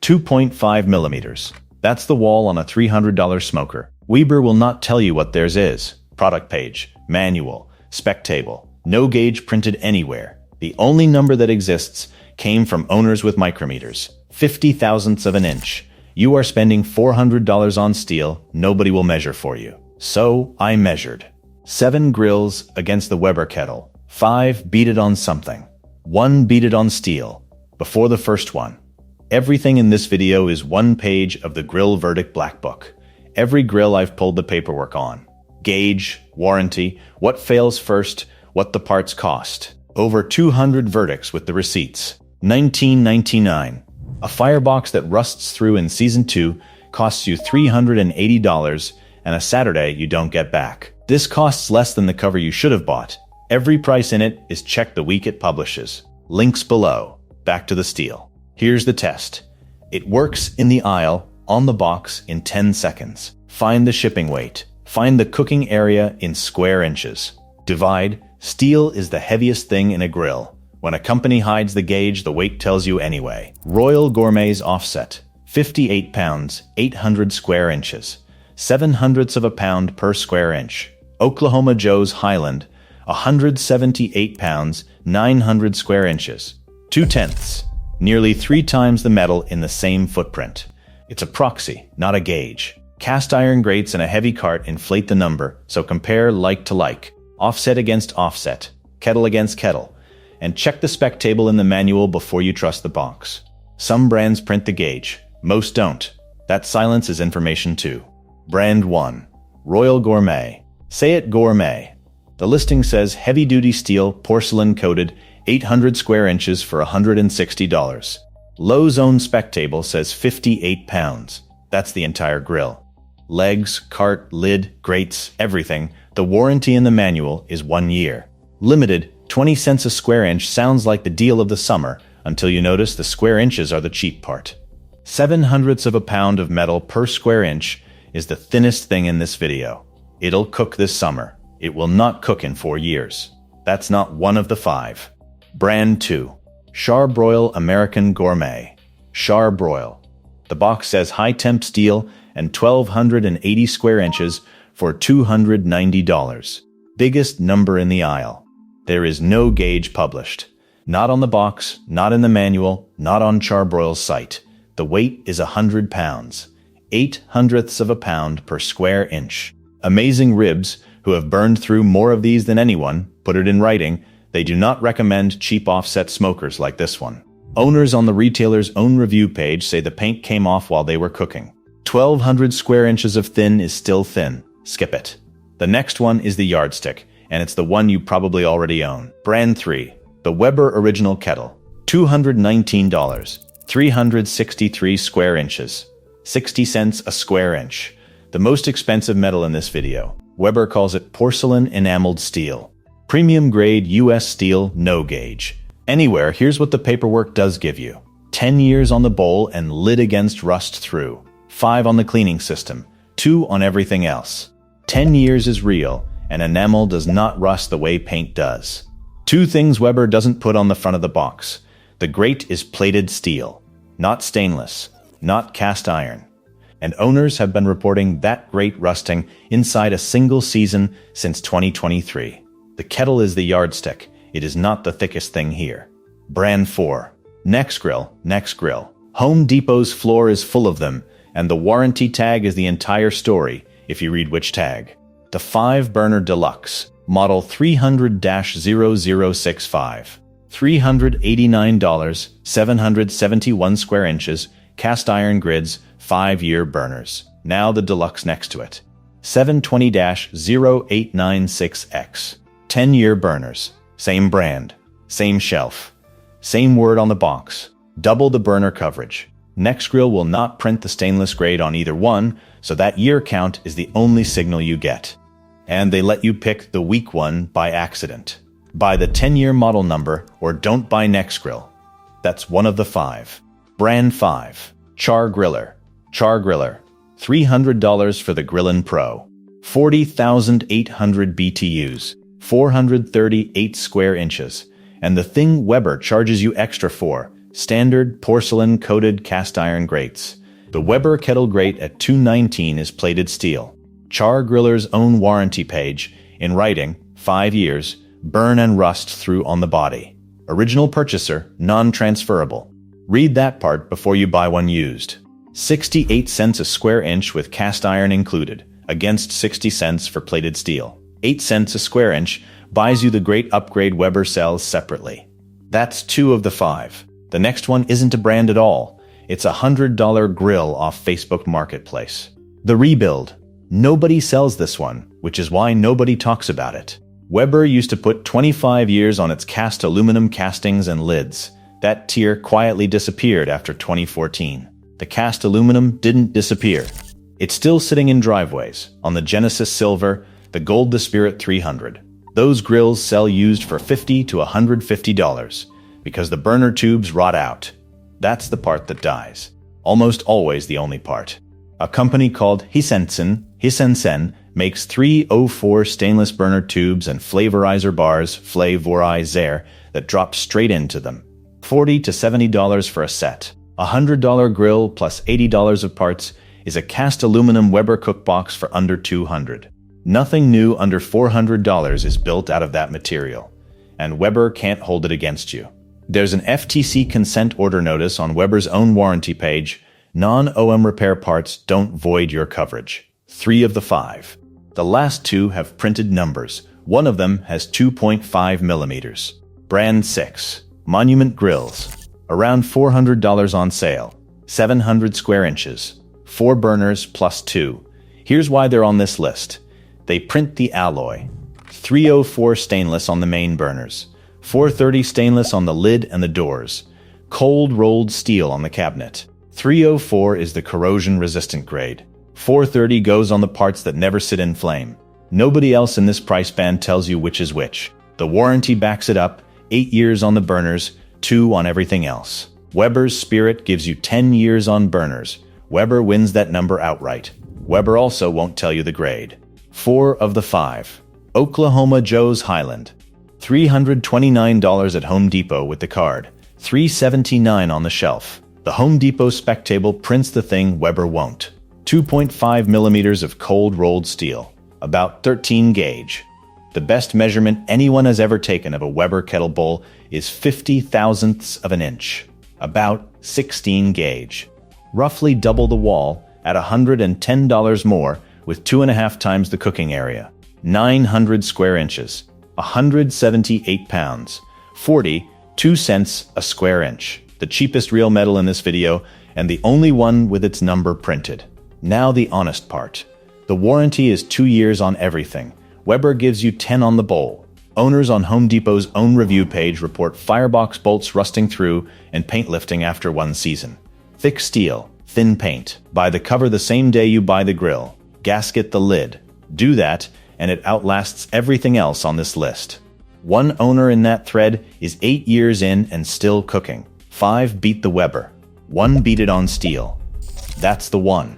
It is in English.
2.5 millimeters. That's the wall on a $300 smoker. Weber will not tell you what theirs is. Product page, manual, spec table, no gauge printed anywhere. The only number that exists came from owners with micrometers. 50 thousandths of an inch. You are spending $400 on steel, nobody will measure for you. So I measured. 7 grills against the Weber kettle. 5 beat it on something. 1 beat it on steel. Before the first one. Everything in this video is one page of the Grill Verdict Black Book. Every grill I've pulled the paperwork on. Gauge, warranty, what fails first, what the parts cost. Over 200 verdicts with the receipts. $19.99. A firebox that rusts through in Season 2 costs you $380, and a Saturday you don't get back. This costs less than the cover you should have bought. Every price in it is checked the week it publishes. Links below. Back to the steel. Here's the test. It works in the aisle, on the box, in 10 seconds. Find the shipping weight. Find the cooking area in square inches. Divide. Steel is the heaviest thing in a grill. When a company hides the gauge, the weight tells you anyway. Royal Gourmet's offset. 58 pounds, 800 square inches. 7/100ths of a pound per square inch. Oklahoma Joe's Highland. 178 pounds, 900 square inches. 2/10. Nearly 3 times the metal in the same footprint. It's a proxy, not a gauge. Cast iron grates and a heavy cart inflate the number, so compare like to like. Offset against offset. Kettle against kettle. And check the spec table in the manual before you trust the box. Some brands print the gauge. Most don't. That silence is information too. Brand 1. Royal Gourmet. Say it gourmet. The listing says heavy-duty steel, porcelain-coated, 800 square inches for $160. Lowe's own spec table says 58 pounds. That's the entire grill. Legs, cart, lid, grates, everything. The warranty in the manual is 1 year. Limited, 20 cents a square inch sounds like the deal of the summer until you notice the square inches are the cheap part. 7/100ths of a pound of metal per square inch is the thinnest thing in this video. It'll cook this summer. It will not cook in 4 years. That's not one of the 5. Brand 2. Char-Broil American Gourmet. Char-Broil. The box says high-temp steel and 1,280 square inches for $290. Biggest number in the aisle. There is no gauge published. Not on the box, not in the manual, not on Char-Broil's site. The weight is 100 pounds. 8/100ths of a pound per square inch. Amazing Ribs, who have burned through more of these than anyone, put it in writing. They do not recommend cheap offset smokers like this one. Owners on the retailer's own review page say the paint came off while they were cooking. 1,200 square inches of thin is still thin. Skip it. The next one is the yardstick, and it's the one you probably already own. Brand 3. The Weber Original Kettle. $219. 363 square inches. 60 cents a square inch. The most expensive metal in this video. Weber calls it porcelain enameled steel. Premium grade US steel, no gauge. Anywhere, here's what the paperwork does give you. 10 years on the bowl and lid against rust through. 5 on the cleaning system. 2 on everything else. 10 years is real, and enamel does not rust the way paint does. 2 things Weber doesn't put on the front of the box. The grate is plated steel, not stainless, not cast iron. And owners have been reporting that grate rusting inside a single season since 2023. The kettle is the yardstick. It is not the thickest thing here. Brand 4. Nexgrill. Home Depot's floor is full of them, and the warranty tag is the entire story, if you read which tag. The 5-burner Deluxe, model 300-0065. $389, 771 square inches, cast iron grids, 5-year burners. Now the Deluxe next to it. 720-0896X. 10-year burners. Same brand. Same shelf. Same word on the box. Double the burner coverage. Nexgrill will not print the stainless grade on either one, so that year count is the only signal you get. And they let you pick the weak one by accident. Buy the 10-year model number or don't buy Nexgrill. That's one of the 5. Brand 5. Char-Griller. $300 for the Grillin Pro. 40,800 BTUs. 438 square inches. And the thing Weber charges you extra for, standard porcelain-coated cast iron grates. The Weber Kettle grate at $219 is plated steel. Char-Griller's own warranty page, in writing, 5 years, burn and rust through on the body. Original purchaser, non-transferable. Read that part before you buy one used. 68 cents a square inch with cast iron included, against 60 cents for plated steel. 8 cents a square inch buys you the grate upgrade Weber sells separately. That's 2 of the 5. The next one isn't a brand at all. It's a $100 grill off Facebook Marketplace. The Rebuild. Nobody sells this one, which is why nobody talks about it. Weber used to put 25 years on its cast aluminum castings and lids. That tier quietly disappeared after 2014. The cast aluminum didn't disappear. It's still sitting in driveways, on the Genesis Silver, the Gold the Spirit 300. Those grills sell used for $50 to $150, because the burner tubes rot out. That's the part that dies. Almost always the only part. A company called Hisencn, makes 304 stainless burner tubes and flavorizer bars, flavorizer, that drop straight into them. $40 to $70 for a set. A $100 grill plus $80 of parts is a cast aluminum Weber cookbox for under $200. Nothing new under $400 is built out of that material, and Weber can't hold it against you. There's an FTC consent order notice on Weber's own warranty page. Non-OM repair parts don't void your coverage. 3 of the 5. The last 2 have printed numbers. One of them has 2.5 millimeters. Brand 6. Monument Grills. Around $400 on sale. 700 square inches. 4 burners plus 2. Here's why they're on this list. They print the alloy. 304 stainless on the main burners. 430 stainless on the lid and the doors. Cold rolled steel on the cabinet. 304 is the corrosion-resistant grade. 430 goes on the parts that never sit in flame. Nobody else in this price band tells you which is which. The warranty backs it up, 8 years on the burners, 2 on everything else. Weber's Spirit gives you 10 years on burners. Weber wins that number outright. Weber also won't tell you the grade. 4 of the 5. Oklahoma Joe's Highland. $329 at Home Depot with the card. $379 on the shelf. The Home Depot spec table prints the thing Weber won't. 2.5 millimeters of cold rolled steel, about 13 gauge. The best measurement anyone has ever taken of a Weber kettle bowl is 50 thousandths of an inch, about 16 gauge. Roughly double the wall at $110 more with 2.5 times the cooking area. 900 square inches, 178 pounds, 42 cents a square inch. The cheapest real metal in this video and the only one with its number printed. Now the honest part. The warranty is 2 years on everything. Weber gives you 10 on the bowl. Owners on Home Depot's own review page report firebox bolts rusting through and paint lifting after 1 season. Thick steel, thin paint. Buy the cover the same day you buy the grill. Gasket the lid. Do that, and it outlasts everything else on this list. One owner in that thread is 8 years in and still cooking. 5 beat the Weber. 1 beat it on steel. That's the one.